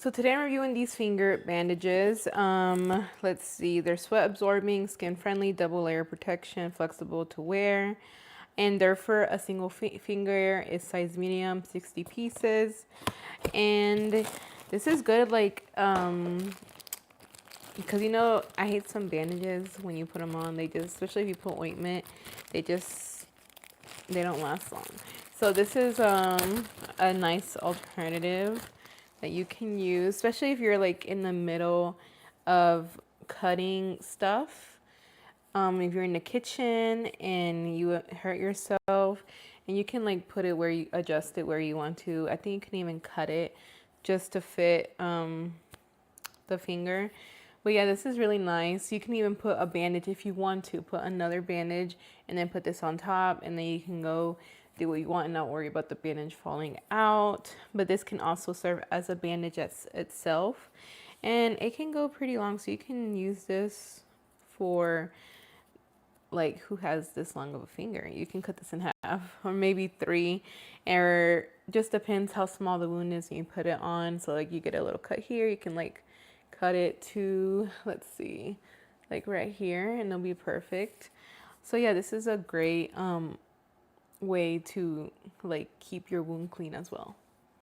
So today I'm reviewing these finger bandages. Let's see, they're sweat absorbing, skin friendly, double layer protection, flexible to wear, and they're for a single finger. It's size medium, 60 pieces, and this is good. Like because I hate some bandages when you put them on. They just, especially if you put ointment, they don't last long. So this is a nice alternative that you can use, especially if you're like in the middle of cutting stuff. If you're in the kitchen and you hurt yourself, and you can like put it where you adjust it where you want to. I think you can even cut it just to fit the finger. But yeah, this is really nice. You can even put a bandage if you want to. Put another bandage and then put this on top, and then you can go do what you want and not worry about the bandage falling out. But this can also serve as a bandage itself, and it can go pretty long, so you can use this for like who has this long of a finger. You can cut this in half or maybe three, or just depends how small the wound is and you put it on. So like you get a little cut here, you can like cut it to, let's see, like right here, and it'll be perfect. So yeah, this is a great way to like keep your wound clean as well.